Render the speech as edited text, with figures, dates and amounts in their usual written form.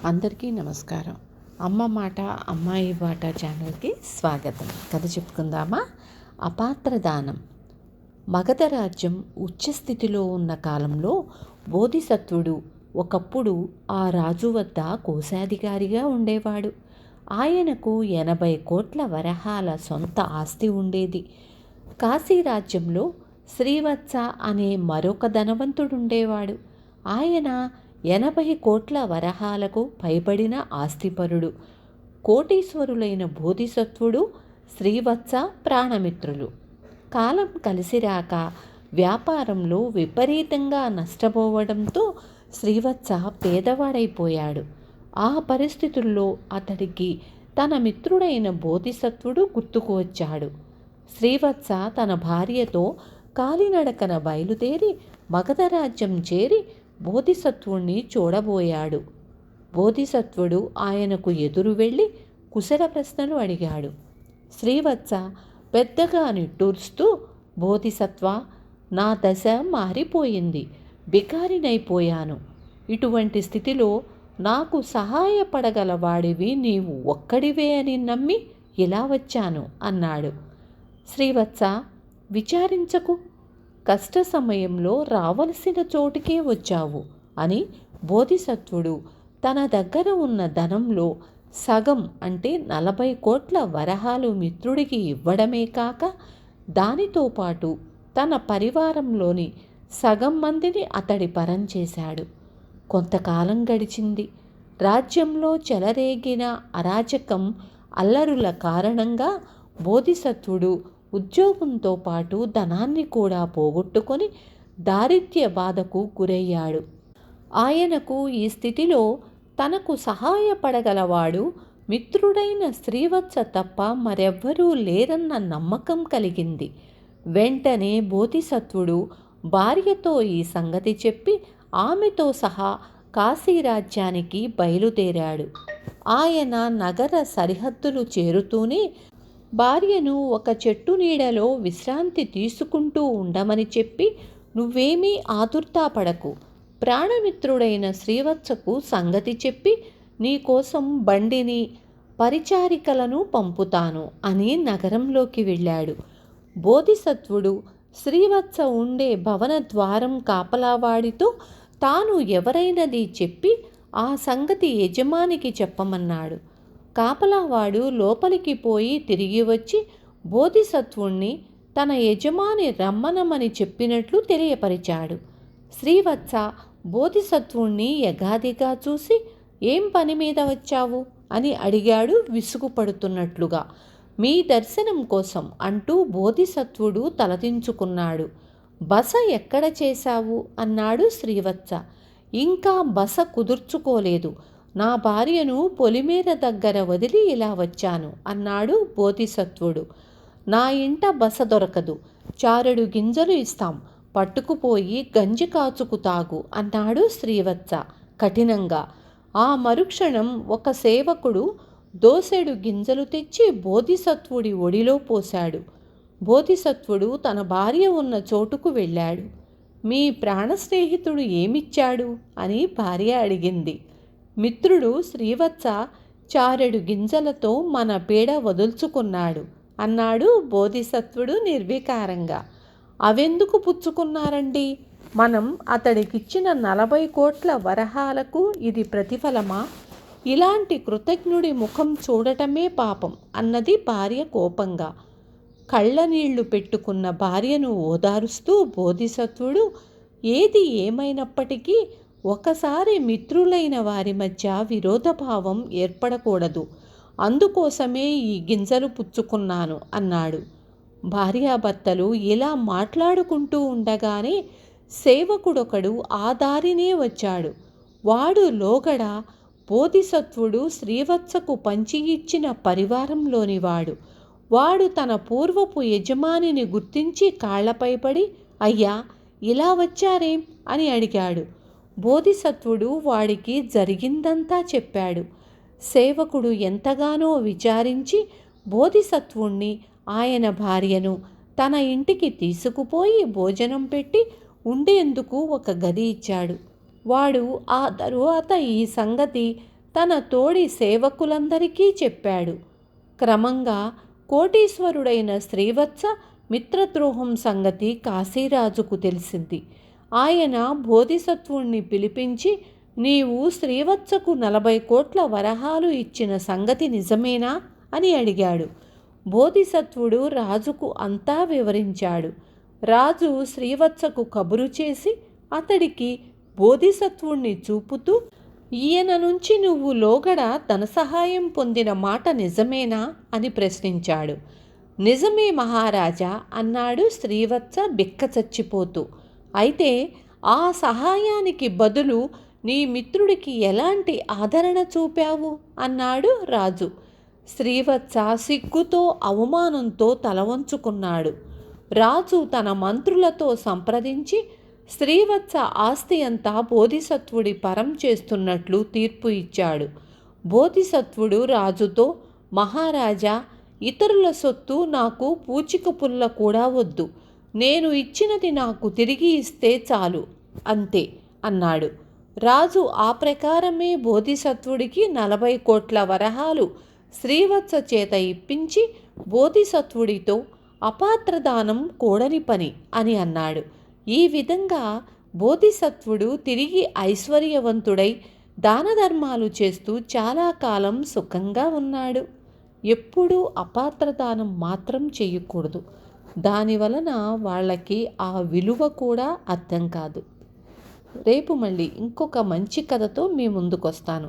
అందరికీ నమస్కారం. అమ్మ మాట అమ్మాయి బాట ఛానల్కి స్వాగతం. కథ చెప్పుకుందామా? అపాత్రదానం. మగధ రాజ్యం ఉచ్చస్థితిలో ఉన్న కాలంలో బోధిసత్వుడు ఒకప్పుడు ఆ రాజు వద్ద కోశాధికారిగా ఉండేవాడు. ఆయనకు 80 కోట్ల వరహాల సొంత ఆస్తి ఉండేది. కాశీరాజ్యంలో శ్రీవత్స అనే మరొక ధనవంతుడుండేవాడు. ఆయన 80 కోట్ల వరహాలకు పైబడిన ఆస్తిపరుడు. కోటీశ్వరులైన బోధిసత్వుడు, శ్రీవత్స ప్రాణమిత్రులు. కాలం కలిసిరాక వ్యాపారంలో విపరీతంగా నష్టపోవడంతో శ్రీవత్స పేదవాడైపోయాడు. ఆ పరిస్థితుల్లో అతడికి తన మిత్రుడైన బోధిసత్వుడు గుర్తుకు వచ్చాడు. శ్రీవత్స తన భార్యతో కాలినడకన బయలుదేరి మగధ రాజ్యం చేరి బోధిసత్వుణ్ణి చూడబోయాడు. బోధిసత్వుడు ఆయనకు ఎదురు వెళ్ళి కుశల ప్రశ్నలు అడిగాడు. శ్రీవత్స పెద్దగా నిట్టూర్స్తూ, బోధిసత్వ, నా దశ మారిపోయింది, బికారినైపోయాను. ఇటువంటి స్థితిలో నాకు సహాయపడగలవాడివి నీవు ఒక్కడివే అని నమ్మి ఇలా వచ్చాను అన్నాడు. శ్రీవత్స, విచారించకు, కష్ట సమయంలో రావలసిన చోటుకే వచ్చావు అని బోధిసత్వుడు తన దగ్గర ఉన్న ధనంలో సగం అంటే 40 కోట్ల వరహాలు మిత్రుడికి ఇవ్వడమే కాక దానితో పాటు తన పరివారంలోని సగం మందిని అతడి పరం చేశాడు. కొంతకాలం గడిచింది. రాజ్యంలో చెలరేగిన అరాచకం, అల్లరుల కారణంగా బోధిసత్వుడు ఉద్యోగంతో పాటు ధనాన్ని కూడా పోగొట్టుకొని దారిద్ర్య బాధకు గురయ్యాడు. ఆయనకు ఈ స్థితిలో తనకు సహాయపడగలవాడు మిత్రుడైన శ్రీవత్స తప్ప మరెవ్వరూ లేరన్న నమ్మకం కలిగింది. వెంటనే బోధిసత్వుడు భార్యతో ఈ సంగతి చెప్పి ఆమెతో సహా కాశీరాజ్యానికి బయలుదేరాడు. ఆయన నగర సరిహద్దులు చేరుతూనే భార్యను ఒక చెట్టు నీడలో విశ్రాంతి తీసుకుంటూ ఉండమని చెప్పి, నువ్వేమీ ఆదుర్దాపడకు, ప్రాణమిత్రుడైన శ్రీవత్సకు సంగతి చెప్పి నీకోసం బండిని, పరిచారికలను పంపుతాను అని నగరంలోకి వెళ్ళాడు. బోధిసత్వుడు శ్రీవత్స ఉండే భవన ద్వారం కాపలావాడితో తాను ఎవరైనది చెప్పి ఆ సంగతి యజమానికి చెప్పమన్నాడు. కాపలావాడు లోపలికి పోయి తిరిగి వచ్చి బోధిసత్వుణ్ణి తన యజమాని రమ్మనమని చెప్పినట్లు తెలియపరిచాడు. శ్రీవత్స బోధిసత్వుణ్ణి యగాదిగా చూసి, ఏం పని మీద వచ్చావు అని అడిగాడు విసుగుపడుతున్నట్లుగా. మీ దర్శనం కోసం అంటూ బోధిసత్వుడు తలదించుకున్నాడు. బస ఎక్కడ చేశావు అన్నాడు శ్రీవత్స. ఇంకా బస కుదుర్చుకోలేదు, నా భార్యను పొలిమేర దగ్గర వదిలి ఇలా వచ్చాను అన్నాడు బోధిసత్వుడు. నా ఇంట బస దొరకదు, చారెడు గింజలు ఇస్తాం, పట్టుకుపోయి గంజి కాచుకు తాగు అన్నాడు శ్రీవత్స కఠినంగా. ఆ మరుక్షణం ఒక సేవకుడు దోసెడు గింజలు తెచ్చి బోధిసత్వుడి ఒడిలో పోశాడు. బోధిసత్వుడు తన భార్య ఉన్న చోటుకు వెళ్ళాడు. మీ ప్రాణ స్నేహితుడు ఏమిచ్చాడు అని భార్య అడిగింది. మిత్రుడు శ్రీవత్స చారెడు గింజలతో మన పీడ వదుల్చుకున్నాడు అన్నాడు బోధిసత్వుడు నిర్వికారంగా. అవెందుకు పుచ్చుకున్నారండి? మనం అతడికిచ్చిన 40 కోట్ల వరహాలకు ఇది ప్రతిఫలమా? ఇలాంటి కృతజ్ఞుడి ముఖం చూడటమే పాపం అన్నది భార్య కోపంగా. కళ్ళనీళ్లు పెట్టుకున్న భార్యను ఓదారుస్తూ బోధిసత్వుడు, ఏది ఏమైనప్పటికీ ఒకసారి మిత్రులైన వారి మధ్య విరోధభావం ఏర్పడకూడదు, అందుకోసమే ఈ గింజలు పుచ్చుకున్నాను అన్నాడు. భార్యాభర్తలు ఇలా మాట్లాడుకుంటూ ఉండగానే సేవకుడొకడు ఆ దారినే వచ్చాడు. వాడు లోగడ బోధిసత్వుడు శ్రీవత్సకు పంచి ఇచ్చిన పరివారంలోనివాడు. వాడు తన పూర్వపు యజమానిని గుర్తించి కాళ్లపై పడి, అయ్యా, ఇలా వచ్చారేం అని అడిగాడు. బోధిసత్వుడు వాడికి జరిగిందంతా చెప్పాడు. సేవకుడు ఎంతగానో విచారించి బోధిసత్వుణ్ణి, ఆయన భార్యను తన ఇంటికి తీసుకుపోయి భోజనం పెట్టి ఉండేందుకు ఒక గది ఇచ్చాడు. వాడు ఆ తరువాత ఈ సంగతి తన తోడి సేవకులందరికీ చెప్పాడు. క్రమంగా కోటీశ్వరుడైన శ్రీవత్స మిత్రద్రోహం సంగతి కాశీరాజుకు తెలిసింది. ఆయన బోధిసత్వుణ్ణి పిలిపించి, నీవు శ్రీవత్సకు 40 కోట్ల వరహాలు ఇచ్చిన సంగతి నిజమేనా అని అడిగాడు. బోధిసత్వుడు రాజుకు అంతా వివరించాడు. రాజు శ్రీవత్సకు కబురు చేసి అతడికి బోధిసత్వుణ్ణి చూపుతూ, ఈయన నుంచి నువ్వు లోగడ ధన సహాయం పొందిన మాట నిజమేనా అని ప్రశ్నించాడు. నిజమే మహారాజా అన్నాడు శ్రీవత్స బిక్కచచ్చిపోతూ. అయితే ఆ సహాయానికి బదులు నీ మిత్రుడికి ఎలాంటి ఆదరణ చూపావు అన్నాడు రాజు. శ్రీవత్స సిగ్గుతో అవమానంతో తలవంచుకున్నాడు. రాజు తన మంత్రులతో సంప్రదించి శ్రీవత్స ఆస్తి అంతా బోధిసత్వుడి పరం చేస్తున్నట్లు తీర్పు ఇచ్చాడు. బోధిసత్వుడు రాజుతో, మహారాజా, ఇతరుల సొత్తు నాకు పూచిక పుల్ల కూడా వద్దు. నేను ఇచ్చినది నాకు తిరిగి ఇస్తే చాలు, అంతే అన్నాడు. రాజు ఆ ప్రకారమే బోధిసత్వుడికి 40 కోట్ల వరహాలు శ్రీవత్స చేత ఇప్పించి బోధిసత్వుడితో, అపాత్రదానం కూడని పని అని అన్నాడు. ఈ విధంగా బోధిసత్వుడు తిరిగి ఐశ్వర్యవంతుడై దానధర్మాలు చేస్తూ చాలా కాలం సుఖంగా ఉన్నాడు. ఎప్పుడూ అపాత్రదానం మాత్రం చేయకూడదు. దానివలన వాళ్ళకి ఆ విలువ కూడా అర్థం కాదు. రేపు మళ్ళీ ఇంకొక మంచి కథతో మీ ముందుకు వస్తాను.